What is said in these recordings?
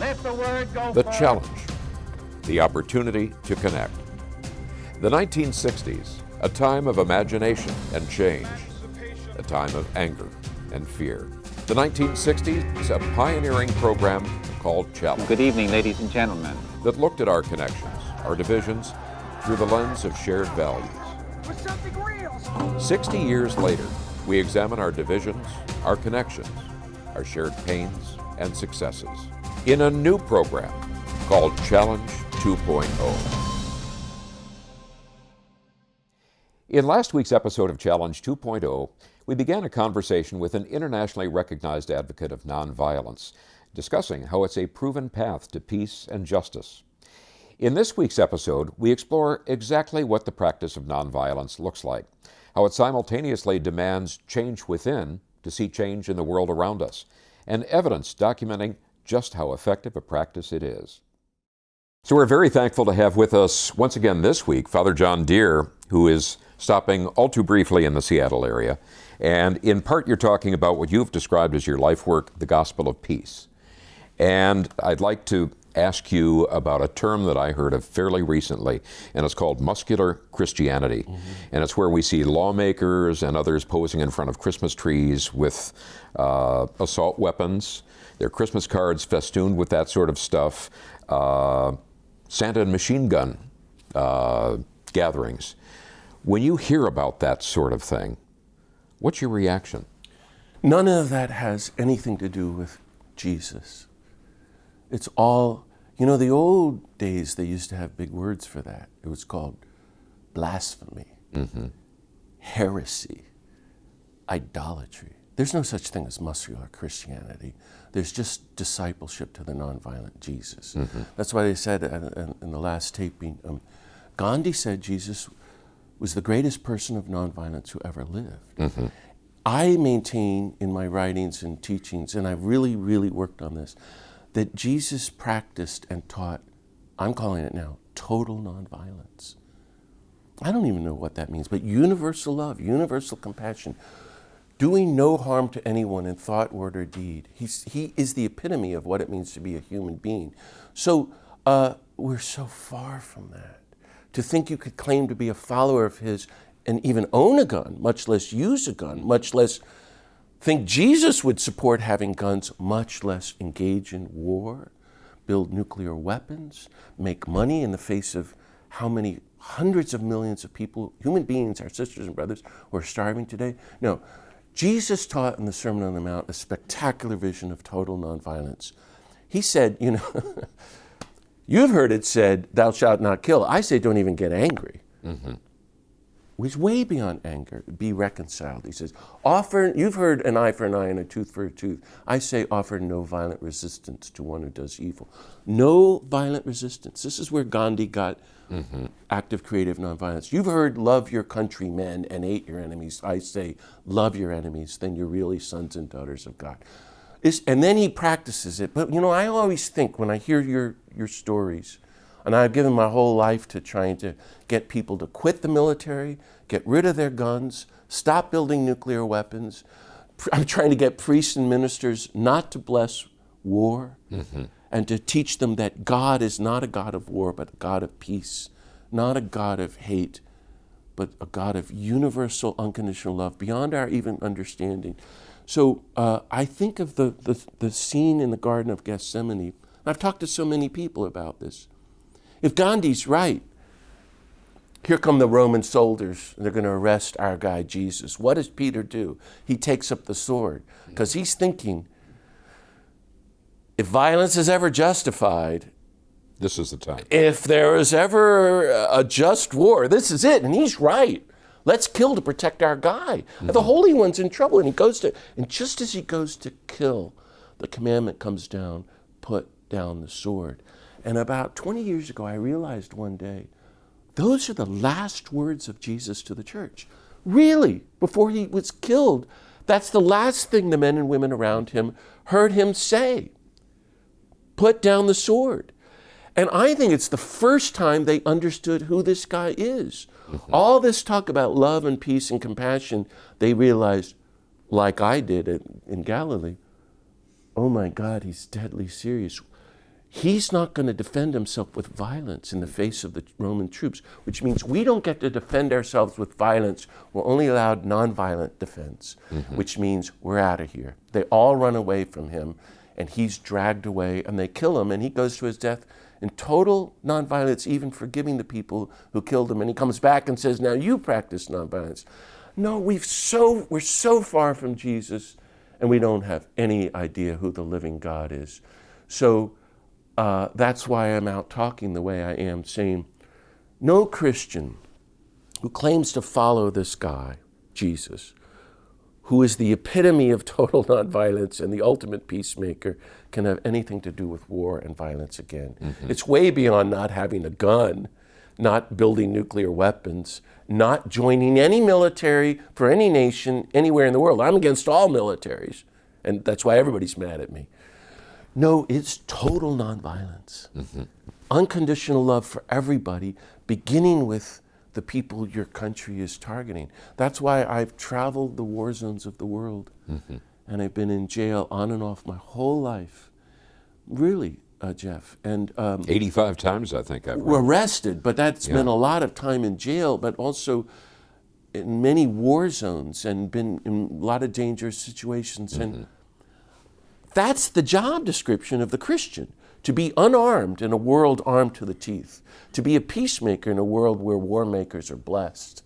Let the word go The forth. challenge, the opportunity to connect. The 1960s, a time of imagination and change, a time of anger and fear. The 1960s, a pioneering program called Challenge Good evening, ladies and gentlemen. that looked at our connections, our divisions, through the lens of shared values. For something real. 60 years later, we examine our divisions, our connections, our shared pains and successes in a new program called Challenge 2.0. In last week's episode of Challenge 2.0, we began a conversation with an internationally recognized advocate of nonviolence, discussing how it's a proven path to peace and justice. In this week's episode, we explore exactly what the practice of nonviolence looks like, how it simultaneously demands change within to see change in the world around us, and evidence documenting just how effective a practice it is. So we're very thankful to have with us once again this week Father John Deere, who is stopping all too briefly in the Seattle area. And in part, you're talking about what you've described as your life work, the gospel of peace. And I'd like to ask you about a term that I heard of fairly recently, and it's called muscular Christianity. Mm-hmm. And it's where we see lawmakers and others posing in front of Christmas trees with assault weapons, their Christmas cards festooned with that sort of stuff, Santa and machine gun gatherings. When you hear about that sort of thing, what's your reaction? None of that has anything to do with Jesus. It's all, the old days, they used to have big words for that. It was called blasphemy, heresy, idolatry. There's no such thing as muscular Christianity. There's just discipleship to the nonviolent Jesus. That's why they said in the last taping, Gandhi said Jesus was the greatest person of nonviolence who ever lived. I maintain in my writings and teachings, and I've really, really worked on this, that Jesus practiced and taught, I'm calling it now, total nonviolence. I don't even know what that means, but universal love, universal compassion, doing no harm to anyone in thought, word, or deed. He is the epitome of what it means to be a human being. So we're so far from that. To think you could claim to be a follower of his and even own a gun, much less use a gun, much less think Jesus would support having guns, much less engage in war, build nuclear weapons, make money in the face of how many hundreds of millions of people, human beings, our sisters and brothers, who are starving today. No, Jesus taught in the Sermon on the Mount a spectacular vision of total nonviolence. He said, you've heard it said, thou shalt not kill. I say, don't even get angry. He's way beyond anger. Be reconciled. He says, you've heard an eye for an eye and a tooth for a tooth. I say, offer no violent resistance to one who does evil. No violent resistance. This is where Gandhi got active creative nonviolence. You've heard love your countrymen and hate your enemies. I say, love your enemies, then you're really sons and daughters of God. And then he practices it. But I always think when I hear your stories, and I've given my whole life to trying to get people to quit the military, get rid of their guns, stop building nuclear weapons. I'm trying to get priests and ministers not to bless war and to teach them that God is not a God of war, but a God of peace, not a God of hate, but a God of universal, unconditional love beyond our even understanding. So I think of the scene in the Garden of Gethsemane. I've talked to so many people about this. If Gandhi's right, here come the Roman soldiers, and they're going to arrest our guy Jesus. What does Peter do? He takes up the sword, because he's thinking, if violence is ever justified, This is the time. If there is ever a just war, this is it, and he's right. Let's kill to protect our guy. Mm-hmm. The Holy One's in trouble, and just as he goes to kill, the commandment comes down, put down the sword. And about 20 years ago, I realized one day, those are the last words of Jesus to the church. Really, before he was killed, that's the last thing the men and women around him heard him say. Put down the sword. And I think it's the first time they understood who this guy is. Mm-hmm. All this talk about love and peace and compassion, they realized, like I did in Galilee, oh my God, he's deadly serious. he's not going to defend himself with violence in the face of the Roman troops, which means we don't get to defend ourselves with violence. We're only allowed nonviolent defense, which means we're out of here. They all run away from him, and he's dragged away, and they kill him, and he goes to his death in total nonviolence, even forgiving the people who killed him. And he comes back and says, now you practice nonviolence. No, we're so far from Jesus, and we don't have any idea who the living God is. So that's why I'm out talking the way I am, saying no Christian who claims to follow this guy, Jesus, who is the epitome of total nonviolence and the ultimate peacemaker, can have anything to do with war and violence again. It's way beyond not having a gun, not building nuclear weapons, not joining any military for any nation anywhere in the world. I'm against all militaries, and that's why everybody's mad at me. No, it's total nonviolence. Unconditional love for everybody, beginning with the people your country is targeting. That's why I've traveled the war zones of the world, and I've been in jail on and off my whole life. Really, Jeff. And 85 times, I think I've read. Arrested, but that's been a lot of time in jail, but also in many war zones and been in a lot of dangerous situations. And that's the job description of the Christian, to be unarmed in a world armed to the teeth, to be a peacemaker in a world where war makers are blessed,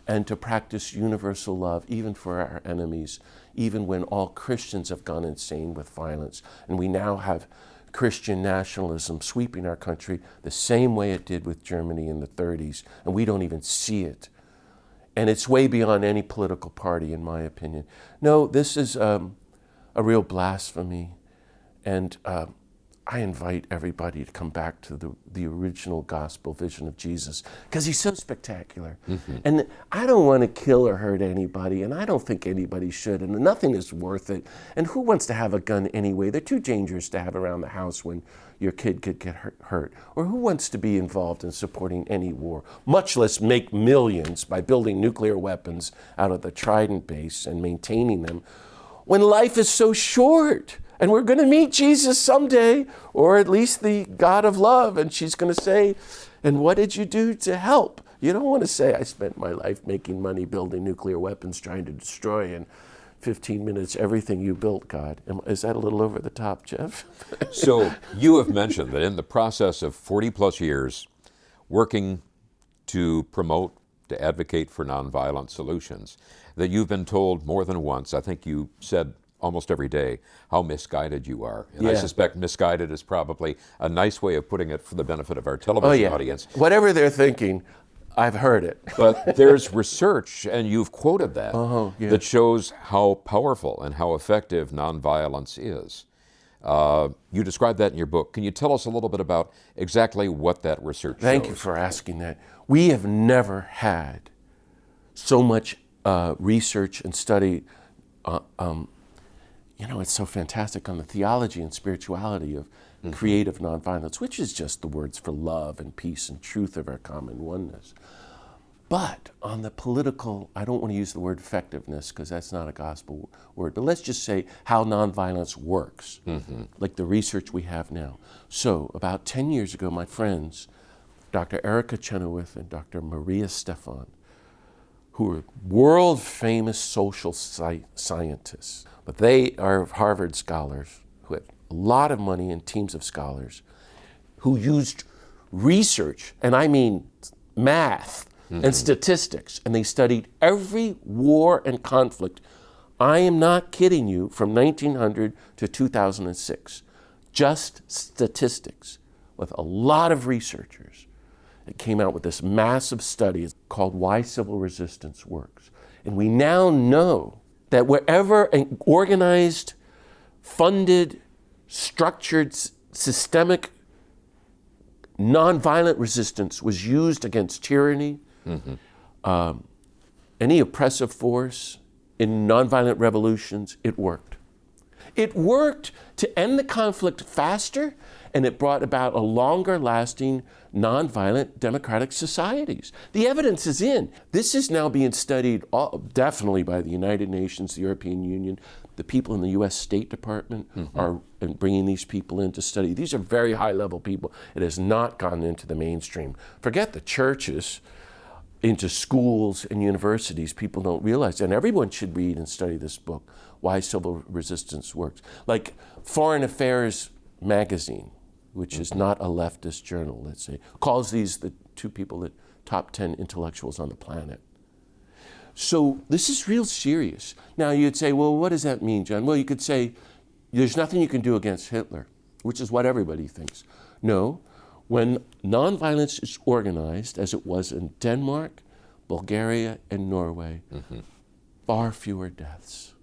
and to practice universal love even for our enemies, even when all Christians have gone insane with violence. And we now have Christian nationalism sweeping our country the same way it did with Germany in the 30s, and we don't even see it. And it's way beyond any political party, in my opinion. No, this is a real blasphemy, and I invite everybody to come back to the original gospel vision of Jesus, because he's so spectacular. And I don't want to kill or hurt anybody, and I don't think anybody should, and nothing is worth it. And who wants to have a gun anyway? They're too dangerous to have around the house when your kid could get hurt. Or who wants to be involved in supporting any war, much less make millions by building nuclear weapons out of the Trident base and maintaining them, when life is so short? And we're going to meet Jesus someday, or at least the God of love, and she's going to say, and what did you do to help? You don't want to say, I spent my life making money building nuclear weapons, trying to destroy in 15 minutes everything you built, God. Is that a little over the top, Jeff? So you have mentioned that in the process of 40 plus years working to promote, to advocate for nonviolent solutions, that you've been told more than once, I think you said almost every day, how misguided you are. And I suspect misguided is probably a nice way of putting it for the benefit of our television audience. Whatever they're thinking, I've heard it. But there's research, and you've quoted that, that shows how powerful and how effective nonviolence is. You describe that in your book. Can you tell us a little bit about exactly what that research shows? Thank you for asking that. We have never had so much research and study. It's so fantastic on the theology and spirituality of creative nonviolence, which is just the words for love and peace and truth of our common oneness. But on the political, I don't want to use the word effectiveness because that's not a gospel word, but let's just say how nonviolence works, like the research we have now. So about 10 years ago, my friends, Dr. Erica Chenoweth and Dr. Maria Stefan, who are world-famous social scientists, but they are Harvard scholars who had a lot of money and teams of scholars who used research, and I mean math and statistics, and they studied every war and conflict. I am not kidding you, from 1900 to 2006. Just statistics with a lot of researchers. It came out with this massive study called Why Civil Resistance Works. And we now know that wherever an organized, funded, structured, systemic, nonviolent resistance was used against tyranny, any oppressive force in nonviolent revolutions, it worked. It worked to end the conflict faster, and it brought about a longer lasting, nonviolent democratic societies. The evidence is in. This is now being studied definitely by the United Nations, the European Union. The people in the U.S. State Department are bringing these people in to study. These are very high-level people. It has not gone into the mainstream. Forget the churches, into schools and universities. People don't realize, and everyone should read and study this book, Why Civil Resistance Works. Like Foreign Affairs magazine, which is not a leftist journal, let's say, calls these the two people that top 10 intellectuals on the planet. So this is real serious. Now you'd say, well, what does that mean, John? Well, you could say, there's nothing you can do against Hitler, which is what everybody thinks. No, when nonviolence is organized, as it was in Denmark, Bulgaria, and Norway, far fewer deaths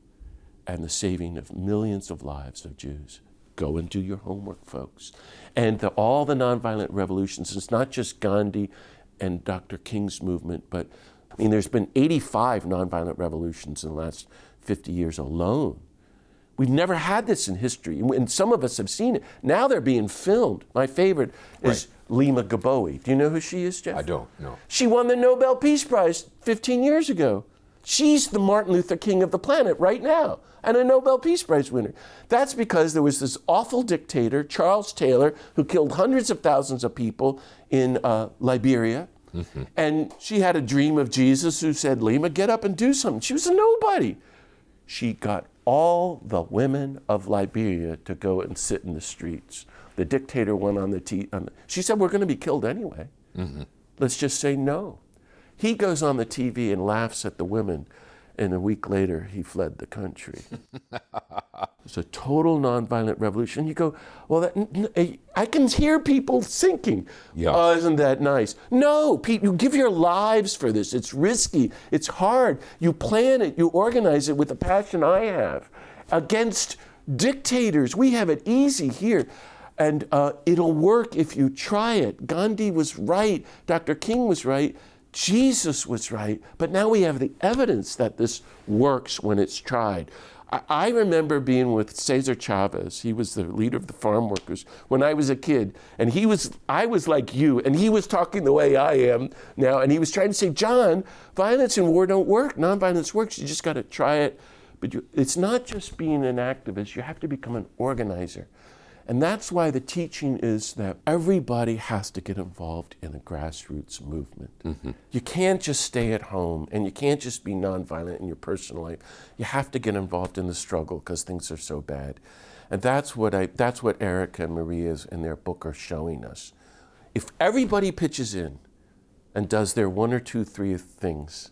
and the saving of millions of lives of Jews. Go and do your homework, folks. And all the nonviolent revolutions, it's not just Gandhi and Dr. King's movement, but I mean, there's been 85 nonviolent revolutions in the last 50 years alone. We've never had this in history, and some of us have seen it. Now they're being filmed. My favorite is Lima Gabowi. Do you know who she is, Jeff? I don't, no. She won the Nobel Peace Prize 15 years ago. She's the Martin Luther King of the planet right now, and a Nobel Peace Prize winner. That's because there was this awful dictator, Charles Taylor, who killed hundreds of thousands of people in Liberia. And she had a dream of Jesus who said, Lima, get up and do something. She was a nobody. She got all the women of Liberia to go and sit in the streets. The dictator went on she said, we're going to be killed anyway. Let's just say no. He goes on the TV and laughs at the women, and a week later, he fled the country. It's a total nonviolent revolution. You go, well, I can hear people thinking, oh, isn't that nice? No, Pete, you give your lives for this. It's risky. It's hard. You plan it. You organize it with the passion I have against dictators. We have it easy here. And it'll work if you try it. Gandhi was right. Dr. King was right. Jesus was right. But now we have the evidence that this works when it's tried. I remember being with Cesar Chavez. He was the leader of the farm workers when I was a kid. And I was like you, and he was talking the way I am now. And he was trying to say, John, violence and war don't work. Nonviolence works. You just got to try it. But it's not just being an activist. You have to become an organizer. And that's why the teaching is that everybody has to get involved in a grassroots movement. You can't just stay at home, and you can't just be nonviolent in your personal life. You have to get involved in the struggle because things are so bad. And that's what Erica and Maria's in their book are showing us. If everybody pitches in and does their 1 or 2, 3 things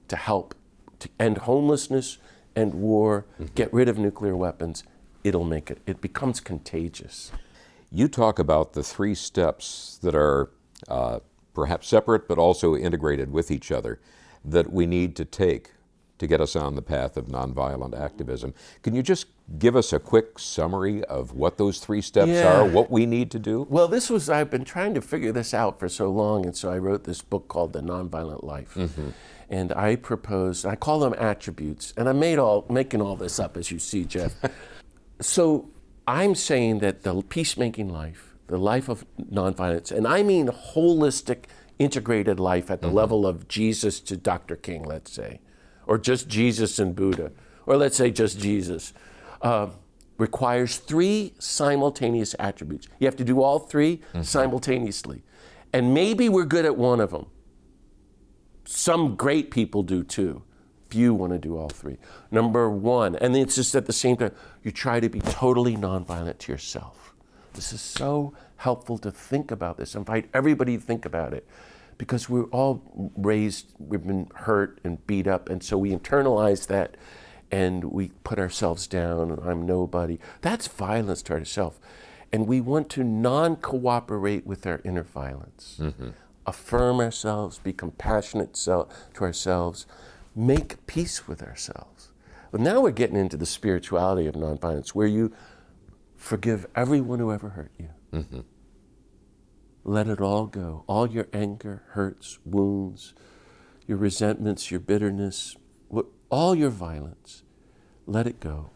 to help to end homelessness, end war, get rid of nuclear weapons, it'll make it. It becomes contagious. You talk about the 3 steps that are perhaps separate but also integrated with each other that we need to take to get us on the path of nonviolent activism. Can you just give us a quick summary of what those 3 steps are, what we need to do? Well, I've been trying to figure this out for so long, and so I wrote this book called The Nonviolent Life. And I call them attributes, and I'm making all this up, as you see, Jeff. So I'm saying that the peacemaking life, the life of nonviolence, and I mean holistic, integrated life at the level of Jesus to Dr. King, let's say, or just Jesus and Buddha, or let's say just Jesus, requires 3 simultaneous attributes. You have to do all 3 simultaneously. And maybe we're good at one of them. Some great people do too. Few want to do all 3. Number 1, and it's just at the same time, you try to be totally nonviolent to yourself. This is so helpful to think about this. I invite everybody to think about it because we're all we've been hurt and beat up, and so we internalize that and we put ourselves down. I'm nobody. That's violence to ourselves. And we want to non-cooperate with our inner violence. Affirm ourselves, be compassionate to ourselves, make peace with ourselves. But now we're getting into the spirituality of nonviolence, where you forgive everyone who ever hurt you. Let it all go. All your anger, hurts, wounds, your resentments, your bitterness, all your violence, let it go.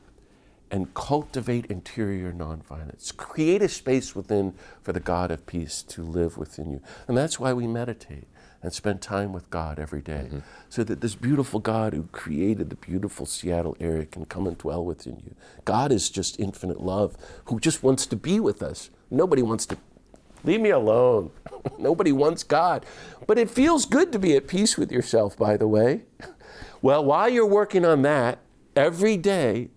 and cultivate interior nonviolence. Create a space within for the God of peace to live within you. And that's why we meditate and spend time with God every day, so that this beautiful God who created the beautiful Seattle area can come and dwell within you. God is just infinite love who just wants to be with us. Nobody wants to, leave me alone. Nobody wants God. But it feels good to be at peace with yourself, by the way. Well, while you're working on that, every day,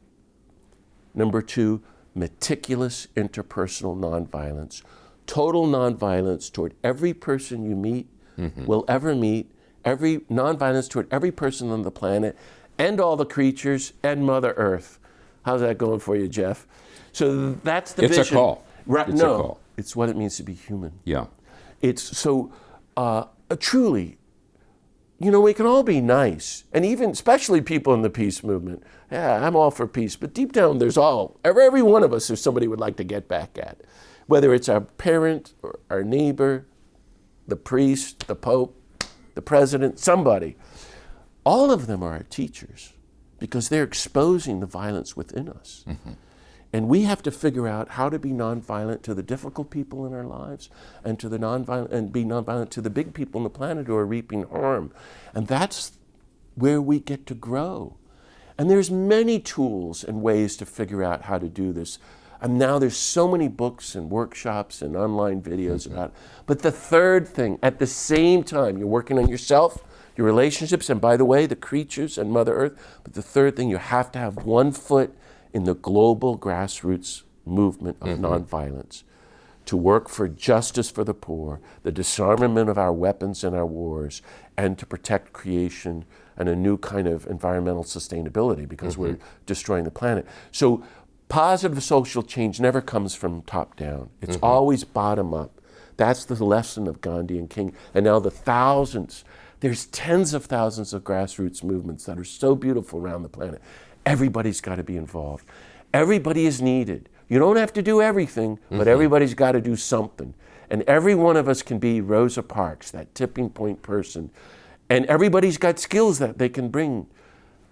number 2, meticulous interpersonal nonviolence. Total nonviolence toward every person you meet, will ever meet, every nonviolence toward every person on the planet, and all the creatures, and Mother Earth. How's that going for you, Jeff? So that's the vision. It's a call. Right, it's no, a call. It's what it means to be human. Yeah. It's so, truly, you know, we can all be nice, and even, especially people in the peace movement. Yeah, I'm all for peace, but deep down there's every one of us, there's somebody would like to get back at. Whether it's our parent, or our neighbor, the priest, the pope, the president, somebody. All of them are our teachers, because they're exposing the violence within us. And we have to figure out how to be nonviolent to the difficult people in our lives, and to the be nonviolent to the big people on the planet who are reaping harm. And that's where we get to grow. And there's many tools and ways to figure out how to do this. And now there's so many books and workshops and online videos about it. But the third thing, at the same time, you're working on yourself, your relationships, and by the way, the creatures and Mother Earth. But the third thing, you have to have one foot in the global grassroots movement of nonviolence, to work for justice for the poor, the disarmament of our weapons and our wars, and to protect creation and a new kind of environmental sustainability, because we're destroying the planet. So positive social change never comes from top down. It's always bottom up. That's the lesson of Gandhi and King. And now there's tens of thousands of grassroots movements that are so beautiful around the planet. Everybody's got to be involved. Everybody is needed. You don't have to do everything, but everybody's got to do something. And every one of us can be Rosa Parks, that tipping point person. And everybody's got skills that they can bring.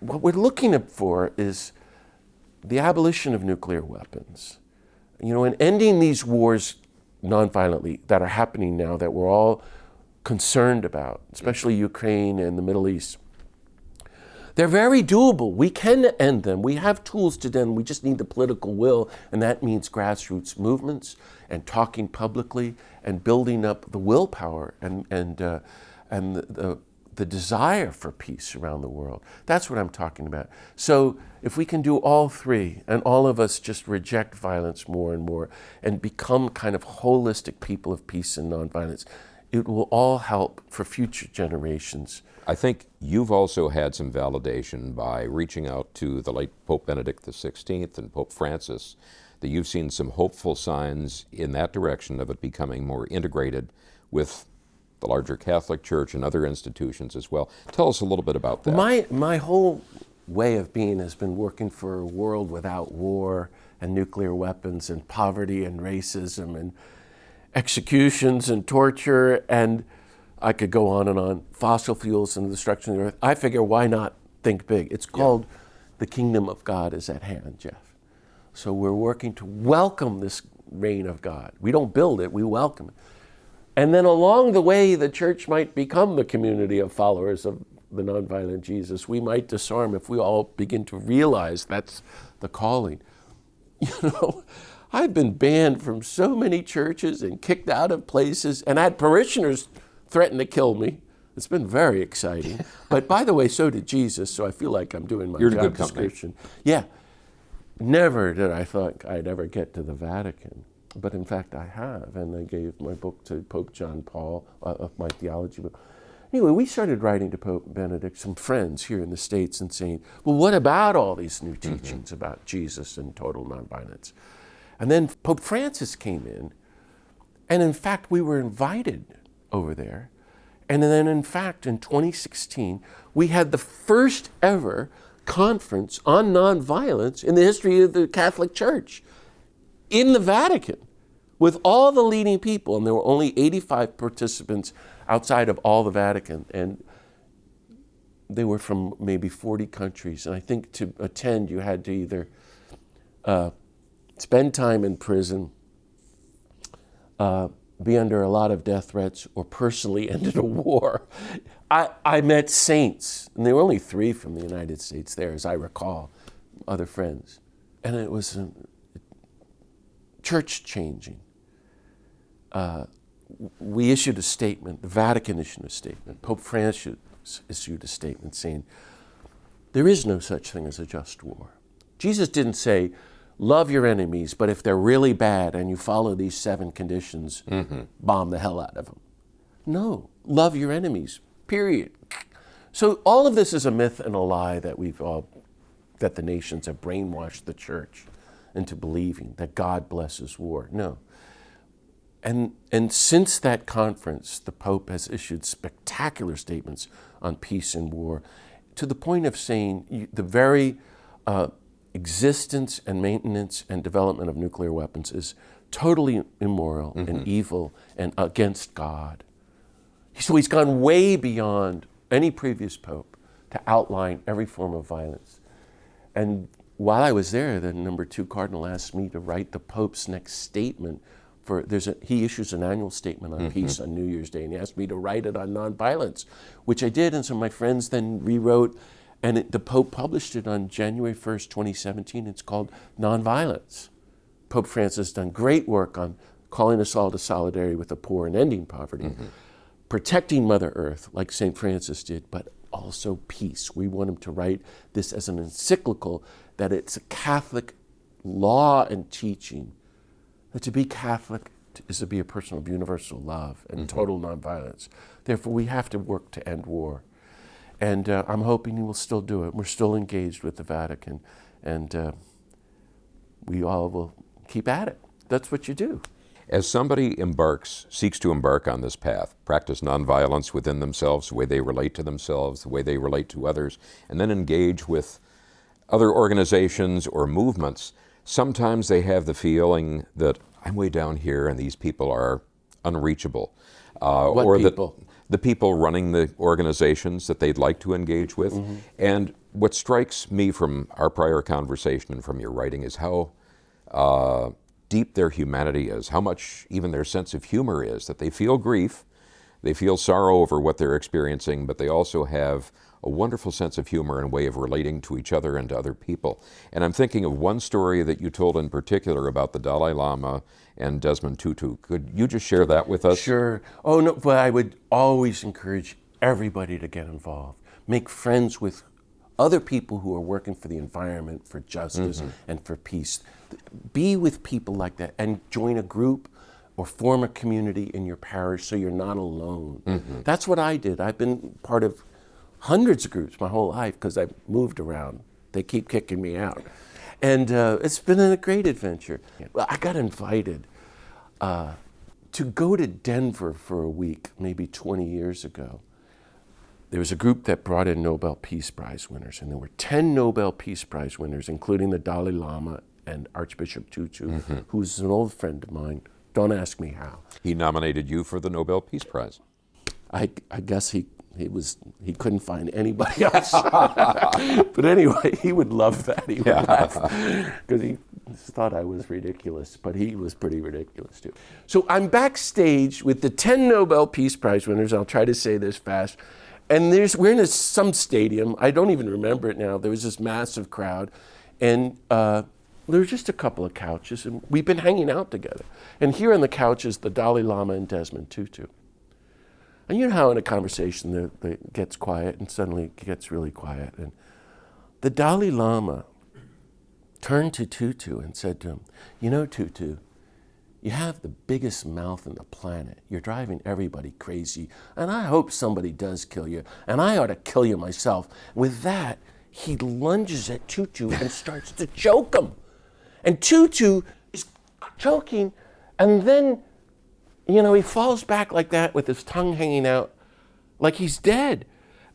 What we're looking for is the abolition of nuclear weapons. You know, and ending these wars nonviolently that are happening now, that we're all concerned about, especially Ukraine and the Middle East. They're very doable. We can end them. We have tools to end them. We just need the political will, and that means grassroots movements and talking publicly and building up the willpower and the desire for peace around the world. That's what I'm talking about. So if we can do all three, and all of us just reject violence more and more and become kind of holistic people of peace and nonviolence, it will all help for future generations. I think you've also had some validation by reaching out to the late Pope Benedict XVI and Pope Francis, that you've seen some hopeful signs in that direction of it becoming more integrated with the larger Catholic Church and other institutions as well. Tell us a little bit about that. My whole way of being has been working for a world without war and nuclear weapons and poverty and racism and executions and torture, and I could go on, fossil fuels and the destruction of the earth. I figure, why not think big? It's called the kingdom of God is at hand, Jeff. So we're working to welcome this reign of God. We don't build it, we welcome it. And then along the way, the church might become the community of followers of the nonviolent Jesus. We might disarm if we all begin to realize that's the calling. You know, I've been banned from so many churches and kicked out of places, and I had parishioners threaten to kill me. It's been very exciting. But by the way, so did Jesus, so I feel like I'm doing my job description. Yeah. Never did I thought I'd ever get to the Vatican. But in fact, I have, and I gave my book to Pope John Paul, of my theology book. Anyway, we started writing to Pope Benedict, some friends here in the States, and saying, well, what about all these new teachings about Jesus and total nonviolence? And then Pope Francis came in, and in fact, we were invited over there. And then in fact, in 2016, we had the first ever conference on nonviolence in the history of the Catholic Church in the Vatican, with all the leading people, and there were only 85 participants outside of all the Vatican, and they were from maybe 40 countries. And I think to attend, you had to either spend time in prison, be under a lot of death threats, or personally ended a war. I met saints, and there were only 3 from the United States there, as I recall, other friends. And it was church-changing. We issued a statement, the Vatican issued a statement, Pope Francis issued a statement saying, there is no such thing as a just war. Jesus didn't say, love your enemies, but if they're really bad and you follow these 7 conditions, bomb the hell out of them. No, love your enemies, period. So all of this is a myth and a lie that that the nations have brainwashed the church into believing that God blesses war. No. And since that conference, the Pope has issued spectacular statements on peace and war, to the point of saying the very existence and maintenance and development of nuclear weapons is totally immoral and evil and against God. So he's gone way beyond any previous Pope to outline every form of violence. And while I was there, the number 2 cardinal asked me to write the Pope's next statement. He issues an annual statement on peace on New Year's Day, and he asked me to write it on nonviolence, which I did, and some of my friends then rewrote, and the Pope published it on January 1st, 2017. It's called Nonviolence. Pope Francis has done great work on calling us all to solidarity with the poor and ending poverty, protecting Mother Earth, like St. Francis did, but also peace. We want him to write this as an encyclical, that it's a Catholic law and teaching that to be Catholic is to be a person of universal love and total nonviolence. Therefore, we have to work to end war. And I'm hoping he will still do it. We're still engaged with the Vatican, and we all will keep at it. That's what you do. As somebody seeks to embark on this path, practice nonviolence within themselves, the way they relate to themselves, the way they relate to others, and then engage with other organizations or movements, sometimes they have the feeling that I'm way down here and these people are unreachable. What people? The people running the organizations that they'd like to engage with. And what strikes me from our prior conversation and from your writing is how deep their humanity is, how much even their sense of humor is, that they feel grief, they feel sorrow over what they're experiencing, but they also have a wonderful sense of humor and way of relating to each other and to other people. And I'm thinking of one story that you told in particular about the Dalai Lama and Desmond Tutu. Could you just share that with us? Sure. Oh, no, but I would always encourage everybody to get involved. Make friends with other people who are working for the environment, for justice, and for peace. Be with people like that and join a group or form a community in your parish so you're not alone. That's what I did. I've been part of hundreds of groups my whole life because I've moved around. They keep kicking me out. And it's been a great adventure. Well, I got invited to go to Denver for a week, maybe 20 years ago. There was a group that brought in Nobel Peace Prize winners, and there were 10 Nobel Peace Prize winners, including the Dalai Lama and Archbishop Tutu, who's an old friend of mine. Don't ask me how. He nominated you for the Nobel Peace Prize. I guess he couldn't find anybody else. But anyway, he would love that. He would laugh because he thought I was ridiculous, but he was pretty ridiculous too. So I'm backstage with the 10 Nobel Peace Prize winners. I'll try to say this fast. And we're in some stadium. I don't even remember it now. There was this massive crowd, and there were just a couple of couches, and we've been hanging out together. And here on the couch is the Dalai Lama and Desmond Tutu. And you know how in a conversation it gets quiet and suddenly it gets really quiet. And the Dalai Lama turned to Tutu and said to him, you know, Tutu, you have the biggest mouth on the planet. You're driving everybody crazy. And I hope somebody does kill you. And I ought to kill you myself. With that, he lunges at Tutu and starts to choke him. And Tutu is choking, and then he falls back like that with his tongue hanging out like he's dead.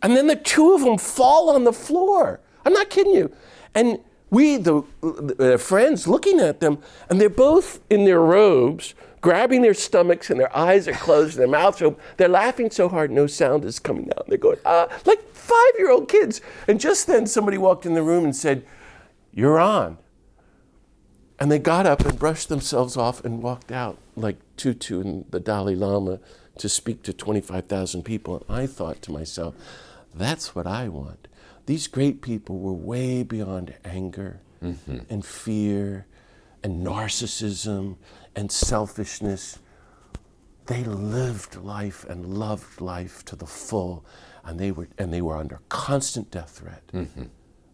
And then the two of them fall on the floor. I'm not kidding you. And we, the friends, looking at them, and they're both in their robes, grabbing their stomachs, and their eyes are closed, and their mouths are open. They're laughing so hard, no sound is coming out. They're going, like 5-year-old kids. And just then somebody walked in the room and said, you're on. And they got up and brushed themselves off and walked out like Tutu and the Dalai Lama to speak to 25,000 people. And I thought to myself, that's what I want. These great people were way beyond anger and fear and narcissism and selfishness. They lived life and loved life to the full, and they were under constant death threat.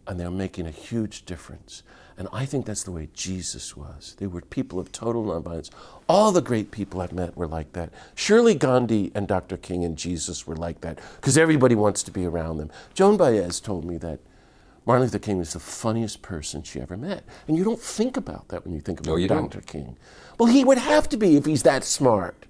And they're making a huge difference. And I think that's the way Jesus was. They were people of total nonviolence. All the great people I've met were like that. Surely Gandhi and Dr. King and Jesus were like that, because everybody wants to be around them. Joan Baez told me that Martin Luther King was the funniest person she ever met. And you don't think about that when you think about Dr. King. Well, he would have to be if he's that smart.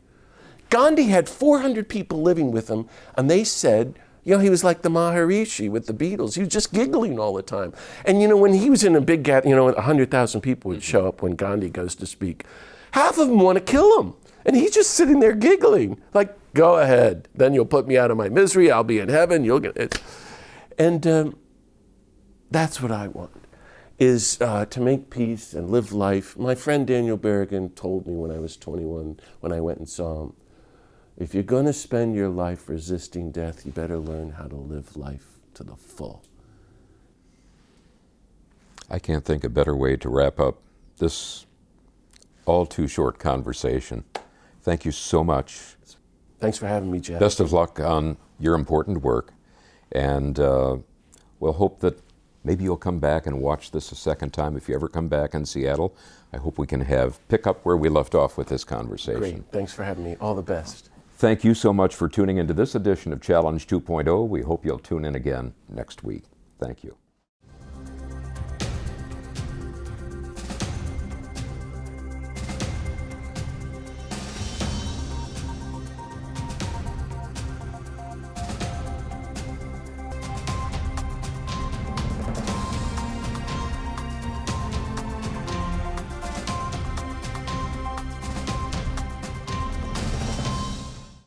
Gandhi had 400 people living with him, and they said, he was like the Maharishi with the Beatles. He was just giggling all the time. And when he was in a big gathering, 100,000 people would show up when Gandhi goes to speak. Half of them want to kill him. And he's just sitting there giggling, like, go ahead. Then you'll put me out of my misery. I'll be in heaven. You'll get it. And that's what I want, is to make peace and live life. My friend Daniel Berrigan told me when I was 21, when I went and saw him, if you're going to spend your life resisting death, you better learn how to live life to the full. I can't think of a better way to wrap up this all too short conversation. Thank you so much. Thanks for having me, Jeff. Best of luck on your important work. And we'll hope that maybe you'll come back and watch this a second time. If you ever come back in Seattle, I hope we can pick up where we left off with this conversation. Great. Thanks for having me. All the best. Thank you so much for tuning into this edition of Challenge 2.0. We hope you'll tune in again next week. Thank you.